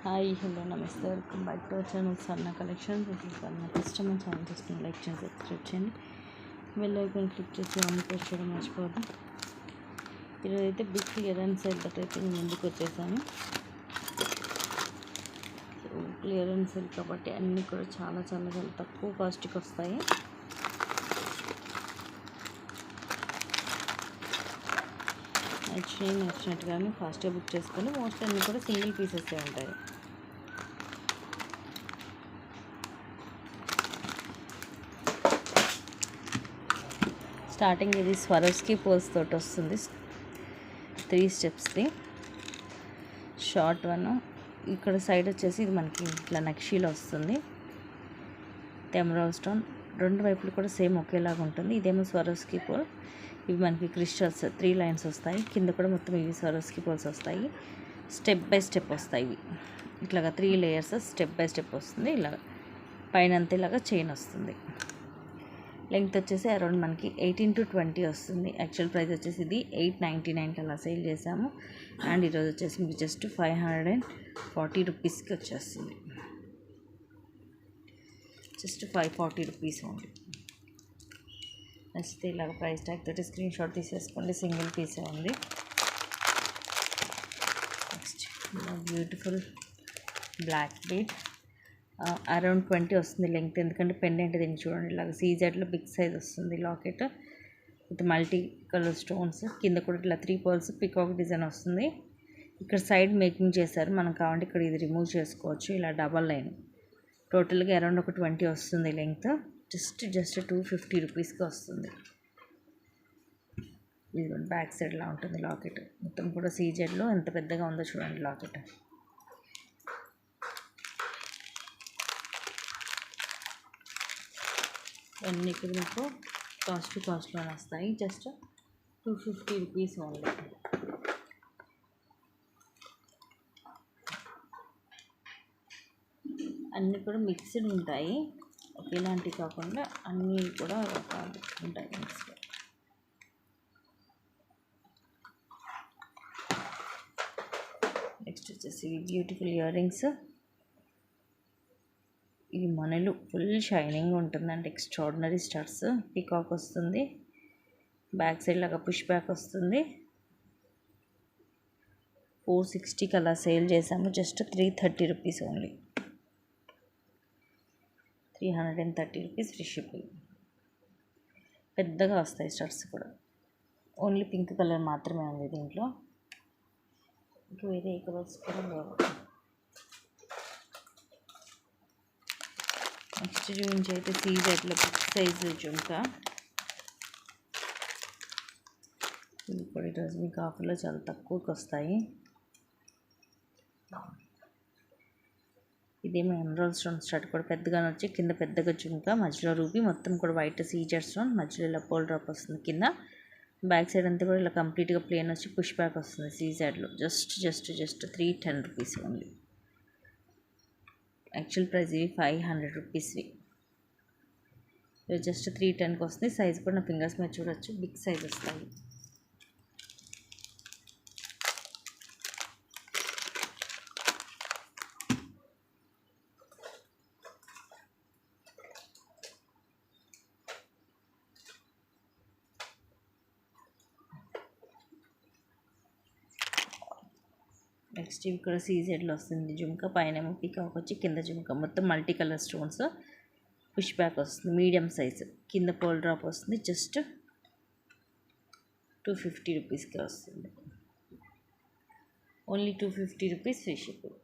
Hi hello నమస్తే welcome back to our channel సన్న collections. నా కస్టమర్ ఛానల్ చేసుకుని లైక్ చేసి సబ్స్క్రైబ్ చేయండి, బెల్ ఐకాన్ క్లిక్ చేసి ఆన్ ప్రెస్ చేయడం మర్చిపోవద్దు. ఈరోజు అయితే బిగ్ క్లియరెన్స్ సేల్ బట్ అయితే నేను ముందుకు వచ్చేసాను. సో క్లియరెన్స్ సేల్ కాబట్టి అన్నీ కూడా చాలా చాలా చాలా తక్కువ కాస్ట్కి వస్తాయి. నచ్చినట్టుగానే ఫాస్ట్గా బుక్ చేసుకొని మోస్ట్ అన్నీ కూడా సింగిల్ పీసెస్ ఉంటాయి. స్టార్టింగ్ ఇది స్వరోస్కి పోల్స్ తోటి వస్తుంది, 3 స్టెప్స్ది షార్ట్ వన్. ఇక్కడ సైడ్ వచ్చేసి ఇది మనకి ఇట్లా నక్షీలో వస్తుంది. ఎమరాల్డ్ స్టోన్ రెండు వైపులు కూడా సేమ్ ఒకేలాగా ఉంటుంది. ఇదేమో స్వరోస్కి పోల్, ఇవి మనకి క్రిస్టల్స్ 3 లైన్స్ వస్తాయి. కింద కూడా మొత్తం ఇవి స్వరోస్కి పోల్స్ వస్తాయి. స్టెప్ బై స్టెప్ వస్తాయి ఇవి ఇట్లాగా 3 లేయర్స్ స్టెప్ బై స్టెప్ వస్తుంది. ఇలాగ పైన అంతా ఇలాగా చైన్ వస్తుంది. లెంగ్త్ వచ్చేసి అరౌండ్ మనకి 18 to 20 వస్తుంది. యాక్చువల్ ప్రైస్ వచ్చేసి ఇది 899 అలా సేల్ చేసాము. అండ్ ఈరోజు వచ్చేసి మీకు జస్ట్ 540 రూపీస్కి వచ్చేస్తుంది. Just 540 rupees only. నచ్చితే ఇలాగ ప్రైస్ ట్యాగ్ తోటి స్క్రీన్ షాట్ తీసేసుకోండి. సింగిల్ పీసే ఉంది. Next beautiful black bead around 20 వస్తుంది లెంగ్త్. ఎందుకంటే పెండెంట్ దీన్ని చూడండి, ఇలాగ సీజెడ్లో బిగ్ సైజ్ వస్తుంది. Locket with multi colour stones, కింద కూడా ఇట్లా 3 పర్ల్స్ పికాక్ డిజైన్ వస్తుంది. ఇక్కడ సైడ్ మేకింగ్ చేశారు, మనం కావాలంటే ఇక్కడ ఇది రిమూవ్ చేసుకోవచ్చు. ఇలా డబల్ లైన్ టోటల్గా అరౌండ్ ఒక 20 వస్తుంది లెంగ్త్. జస్ట్ 250 రూపీస్కి వస్తుంది. ఇది బ్యాక్ సైడ్లా ఉంటుంది లాకెట్. మొత్తం కూడా సీజెడ్లో ఎంత పెద్దగా ఉందో చూడండి లాకెట్. అన్నీ కూడా మీకు కాస్ట్లోనే వస్తాయి. Just 250 rupees only. అన్నీ కూడా మిక్స్డ్ ఉంటాయి, ఒకేలాంటివి కాకుండా అన్నీ కూడా రకాలు ఉంటాయి మిక్స్డ్. నెక్స్ట్ వచ్చేసి బ్యూటిఫుల్ ఇయర్ రింగ్స్. ఈ మనలు ఫుల్ షైనింగ్ ఉంటుందండి, ఎక్స్ట్రాడినరీ స్టార్స్. పీకాక్ వస్తుంది, బ్యాక్ సైడ్ లాగా పుష్ బ్యాక్ వస్తుంది. 460కి అలా సేల్ చేసాము. Just 330 rupees only. 330 rupees free shipping. పెద్దగా వస్తాయి స్టార్స్ కూడా. ఓన్లీ పింక్ కలర్ మాత్రమే ఉంది దీంట్లో, ఇంకా వేరే ఏ కలర్స్ కూడా లేవు. నెక్స్ట్ చూపించి అయితే సీజెడ్లో బిగ్ సైజు జుంకా. ఇది కూడా ఈరోజు మీకు ఆఫర్లో చాలా తక్కువకి వస్తాయి. ఇదేమో ఎమరాల్డ్ స్టోన్ స్టార్ట్ కూడా పెద్దగానే వచ్చి కింద పెద్దగా జుంకా, మధ్యలో రూబీ, మొత్తం కూడా వైట్ సీజెడ్ స్టోన్, మధ్యలో ఇలా పోల్ డ్రాప్ వస్తుంది కింద. బ్యాక్ సైడ్ అంతా కూడా ఇలా కంప్లీట్గా ప్లేన్ వచ్చి పుష్ బ్యాక్ వస్తుంది సీజెడ్లో. Just 310 rupees only. Actual price ఇవి 500 రూపీస్వి. జస్ట్ 310కి వస్తుంది. సైజ్ కూడా నా ఫింగర్స్ మీద చూడొచ్చు, బిగ్ సైజ్ వస్తాయి. నెక్స్ట్ ఇవి కూడా సీజెడ్లో వస్తుంది జుంకా. పైన ఏమో పీకాక్ వచ్చి కింద జుంకా, మొత్తం multi colour stones, push back వస్తుంది. మీడియం సైజు, కింద పోల్ డ్రాప్ వస్తుంది. జస్ట్ 250 రూపీస్కి వస్తుంది. Only 250 rupees free shipping.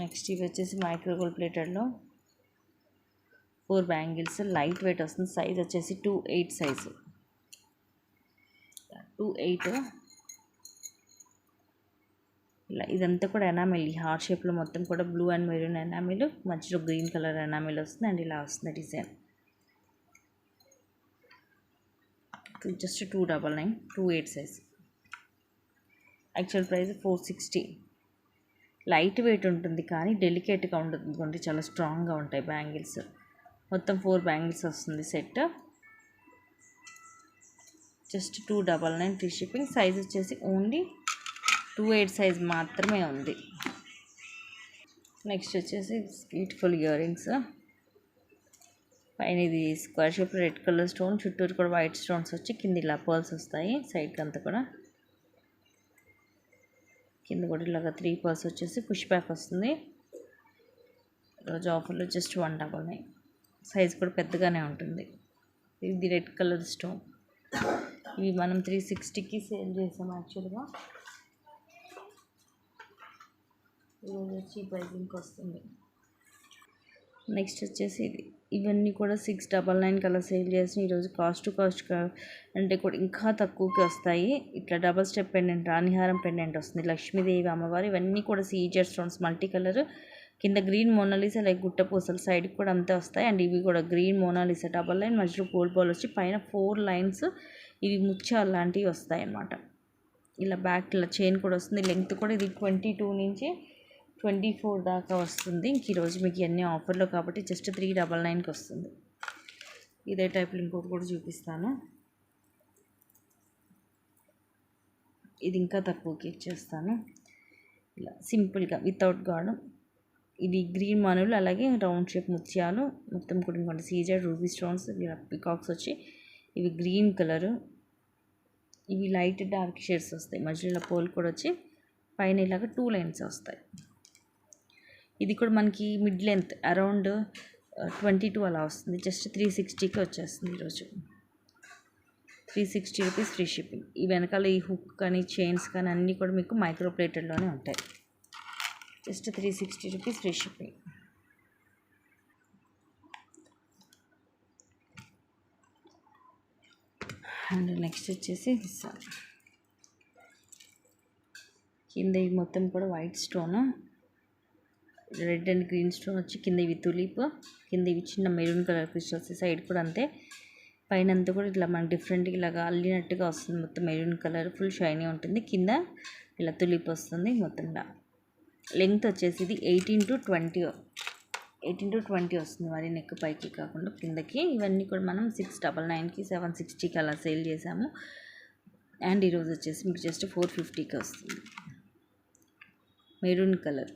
Next ఇవి వచ్చేసి మైక్రో గోల్డ్ ప్లేటెడ్లో 4 బ్యాంగిల్స్. లైట్ వెయిట్ వస్తుంది. సైజ్ వచ్చేసి 28 సైజు. 28 ఇలా ఇదంతా కూడా ఎనామిల్, హార్ట్ షేప్లో మొత్తం కూడా బ్లూ అండ్ మెరూన్ ఎనామిల్, మధ్యలో గ్రీన్ కలర్ ఎనామిల్ వస్తుంది. అండ్ ఇలా వస్తుంది design. Just 299, 28 size. Actual price 460. Light weight ఉంటుంది కానీ డెలికేట్గా ఉంటుంది, చాలా స్ట్రాంగ్గా ఉంటాయి బ్యాంగిల్స్. మొత్తం 4 బ్యాంగిల్స్ వస్తుంది set. Just 299 free shipping. Size వచ్చేసి ఓన్లీ 28 సైజ్ మాత్రమే ఉంది. నెక్స్ట్ వచ్చేసి బ్యూటిఫుల్ ఇయర్ రింగ్స్. పైన ఇది square shape red colour stone, చుట్టూరు కూడా వైట్ స్టోన్స్ వచ్చి కింద ఇలా పర్ల్స్ వస్తాయి. సైడ్కి అంతా కూడా కింద కూడా ఇలాగా 3 పర్ల్స్ వచ్చేసి పుష్ బ్యాక్ వస్తుంది. ఈరోజు ఆఫర్లో జస్ట్ 199. సైజ్ కూడా పెద్దగానే ఉంటుంది. ఇది రెడ్ కలర్ స్టోన్. ఇవి మనం 360కి సేల్ చేసాం యాక్చువల్గా. ఈరోజు చీప్ ప్రైజింగ్కి వస్తుంది. నెక్స్ట్ వచ్చేసి ఇది, ఇవన్నీ కూడా 699 కల్లా సేల్ చేసి ఈరోజు కాస్ట్ అంటే కూడా ఇంకా తక్కువకి వస్తాయి. ఇట్లా డబల్ స్టెప్ పెండెంట్, రాణిహారం పెండెంట్ వస్తుంది, లక్ష్మీదేవి అమ్మవారు. ఇవన్నీ కూడా సీజర్ స్టోన్స్, మల్టీ కలర్, కింద గ్రీన్ మోనాలిసా లైక్ గుట్ట పూసలు సైడ్కి కూడా అంతే వస్తాయి. అండ్ ఇవి కూడా గ్రీన్ మోనాలిసా డబల్ లైన్, మధ్యలో గోల్డ్ బాల్ వచ్చి పైన 4 లైన్స్ ఇవి ముత్యాలు లాంటివి వస్తాయి అన్నమాట. ఇలా బ్యాక్ ఇలా చైన్ కూడా వస్తుంది. లెంగ్త్ కూడా ఇది 22 నుంచి 24 దాకా వస్తుంది. ఇంక ఈరోజు మీకు ఇవన్నీ ఆఫర్లో కాబట్టి జస్ట్ 399కి వస్తుంది. ఇదే టైప్లో ఇంకోటి కూడా చూపిస్తాను. ఇది ఇంకా తక్కువకి ఇచ్చేస్తాను. ఇలా సింపుల్గా వితౌట్ గార్డ్. ఇది గ్రీన్ మనులు, అలాగే రౌండ్ షేప్ ముత్యాలు మొత్తం కూడా ఇంకోటి సీజర్ రూబీ స్టోన్స్, పికాక్స్ వచ్చి ఇవి గ్రీన్ కలరు. ఇవి లైట్ డార్క్ షేడ్స్ వస్తాయి. మధ్యలో పోల్ కూడా వచ్చి పైన ఇలాగ 2 లైన్స్ వస్తాయి. ఇది కూడా మనకి మిడ్ లెంత్ అరౌండ్ 22 అలా వస్తుంది. జస్ట్ 360కి వచ్చేస్తుంది ఈరోజు. 360 రూపీస్ ఫ్రీ షిప్పింగ్. ఈ వెనకాల ఈ హుక్ కానీ చైన్స్ కానీ అన్నీ కూడా మీకు మైక్రో ప్లేటెడ్లోనే ఉంటాయి. Just 360 rupees free shipping. And next వచ్చేసి కింద ఇవి మొత్తం కూడా white stone, red and green stone వచ్చి కింద ఇవి తులిప్, కింద ఇవి చిన్న మెరూన్ కలర్ క్రిస్టల్స్, సైడ్ కూడా అంతే. పైన అంతా కూడా ఇట్లా మనకి డిఫరెంట్ ఇలాగా అల్లినట్టుగా వస్తుంది. మొత్తం మెరూన్ కలర్ ఫుల్ షైనీ ఉంటుంది. కింద ఇలా తులిప్ వస్తుంది. మొత్తం లెంగ్త్ వచ్చేసి ఇది 18 to 20 వస్తుంది. మరి నెక్ పైకి కాకుండా కిందకి. ఇవన్నీ కూడా మనం 699కి 760కి అలా సేల్ చేసాము. అండ్ ఈరోజు వచ్చేసి మీకు జస్ట్ 450కి వస్తుంది. Maroon colour.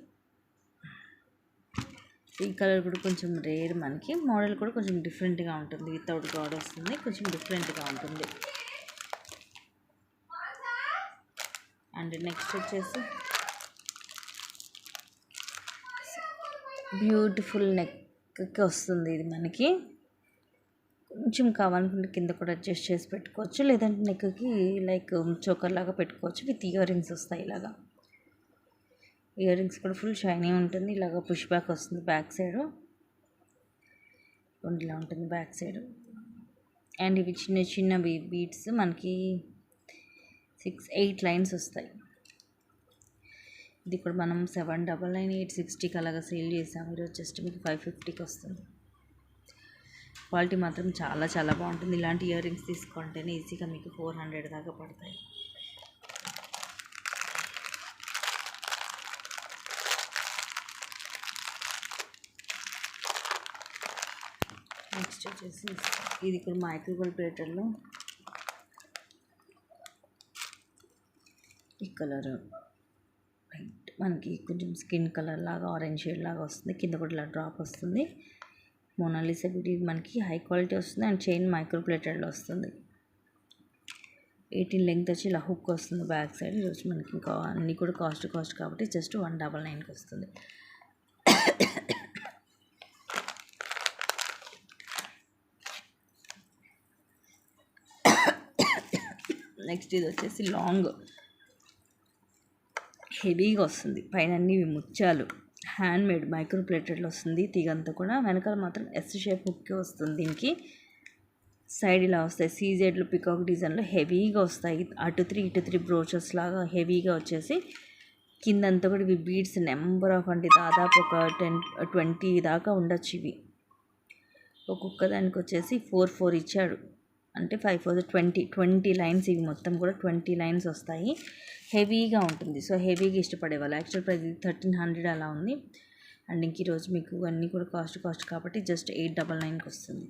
ఈ కలర్ కూడా కొంచెం రేర్ మనకి. మోడల్ కూడా కొంచెం డిఫరెంట్గా ఉంటుంది. వితౌట్ గాడ్ వస్తుంది, కొంచెం డిఫరెంట్గా ఉంటుంది. అండ్ నెక్స్ట్ వచ్చేసి బ్యూటిఫుల్ నెక్కి వస్తుంది. ఇది మనకి కొంచెం కావాలనుకుంటే కింద కూడా అడ్జస్ట్ చేసి పెట్టుకోవచ్చు, లేదంటే నెక్కి లైక్ చోకర్ లాగా పెట్టుకోవచ్చు. విత్ ఇయర్ రింగ్స్ వస్తాయి. ఇలాగా ఇయర్ రింగ్స్ కూడా ఫుల్ షైనీ ఉంటుంది. ఇలాగ పుష్ బ్యాక్ వస్తుంది. బ్యాక్ సైడ్ ఇలా ఉంటుంది బ్యాక్ సైడ్. అండ్ ఇవి చిన్న చిన్న బీడ్స్ మనకి 6-8 లైన్స్ వస్తాయి. ఇది కూడా మనం 799 860కి అలాగా సేల్ చేసాము. ఈరోజు జస్ట్ మీకు 550కి వస్తుంది. క్వాలిటీ మాత్రం చాలా చాలా బాగుంటుంది. ఇలాంటి ఇయర్ రింగ్స్ తీసుకుంటేనే ఈజీగా మీకు 400 దాకా పడతాయి. నెక్స్ట్ వచ్చేసి ఇది కూడా మైక్రోగోల్డ్ ప్లేటర్లో ఈ కలర్ మనకి కొంచెం స్కిన్ కలర్ లాగా ఆరెంజ్ షేడ్ లాగా వస్తుంది. కింద కూడా ఇలా డ్రాప్ వస్తుంది. మోనాలిసా ఇది మనకి హై క్వాలిటీ వస్తుంది. అండ్ చైన్ మైక్రో ప్లేటెడ్లో వస్తుంది. 18 లెంగ్త్ వచ్చి ఇలా హుక్ వస్తుంది బ్యాక్ సైడ్. ఈరోజు మనకి ఇంకా అన్నీ కూడా కాస్ట్ కాబట్టి జస్ట్ 199కి వస్తుంది. నెక్స్ట్ ఇది వచ్చేసి లాంగ్ హెవీగా వస్తుంది. పైన అన్ని ముత్యాలు హ్యాండ్ మేడ్ మైక్రో ప్లేటెడ్లో వస్తుంది. తీగంతా కూడా వెనకాల మాత్రం ఎస్ షేప్ హుక్కే వస్తుంది. దీనికి సైడ్ ఇలా వస్తాయి. సీజెడ్లు పికాక్ డిజైన్లో హెవీగా వస్తాయి. అటు 3 ఇటు 3 బ్రోచెస్ లాగా హెవీగా వచ్చేసి కిందంతా కూడా ఇవి బీడ్స్ నెంబర్ ఆఫ్ అంటే దాదాపు ఒక 10-20 దాకా ఉండొచ్చు. ఇవి ఒక్కొక్క దానికి వచ్చేసి 4 ఇచ్చాడు. అంటే 5 4 20 లైన్స్. ఇవి మొత్తం కూడా 20 లైన్స్ వస్తాయి. హెవీగా ఉంటుంది. సో హెవీగా ఇష్టపడే వాళ్ళు. యాక్చువల్ ప్రైస్ 1300 అలా ఉంది. అండ్ ఇంక ఈరోజు మీకు అన్నీ కూడా కాస్ట్ కాబట్టి జస్ట్ 899కి వస్తుంది.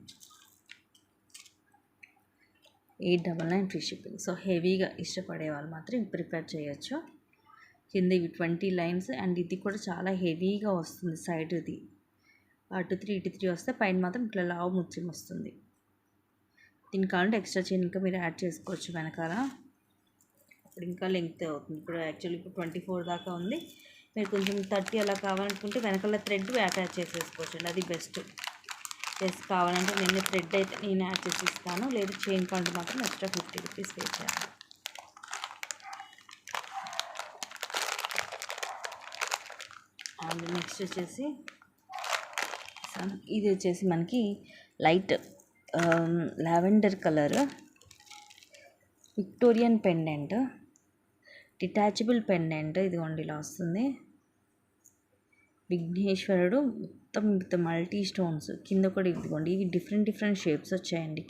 899 ఫ్రీ షిప్పింగ్. సో హెవీగా ఇష్టపడే వాళ్ళు మాత్రం ప్రిఫర్ చేయొచ్చు. కింద ఇవి 20 లైన్స్ అండ్ ఇది కూడా చాలా హెవీగా వస్తుంది. సైడ్ ఇది అటు 3 ఇటు 3 వస్తే పైన మాత్రం ఇట్లా లావు ముత్యం వస్తుంది. దీనికి కావాలంటే ఎక్స్ట్రా చైన్ ఇంకా మీరు యాడ్ చేసుకోవచ్చు వెనకాల, అప్పుడు ఇంకా లెంగ్త్ అవుతుంది. ఇప్పుడు యాక్చువల్లీ ఇప్పుడు 24 దాకా ఉంది. మీరు కొంచెం 30 అలా కావాలనుకుంటే వెనకాల థ్రెడ్ అటాచ్ చేసేసుకోవచ్చు అండి, అది బెస్ట్. కావాలంటే నేను థ్రెడ్ అయితే నేను యాడ్ చేసి ఇస్తాను, లేదు చైన్ కావాలంటే మాత్రం ఎక్స్ట్రా 50 రూపీస్ పే చేయాలి. అండ్ నెక్స్ట్ వచ్చేసి ఇది వచ్చేసి మనకి light lavender colour Victorian pendant, detachable pendant. ఇదిగోండి ఇలా వస్తుంది. విఘ్నేశ్వరుడు మొత్తం విత్ మల్టీ స్టోన్స్. కింద కూడా ఇదిగోండి, ఇవి డిఫరెంట్ షేప్స్ వచ్చాయండి.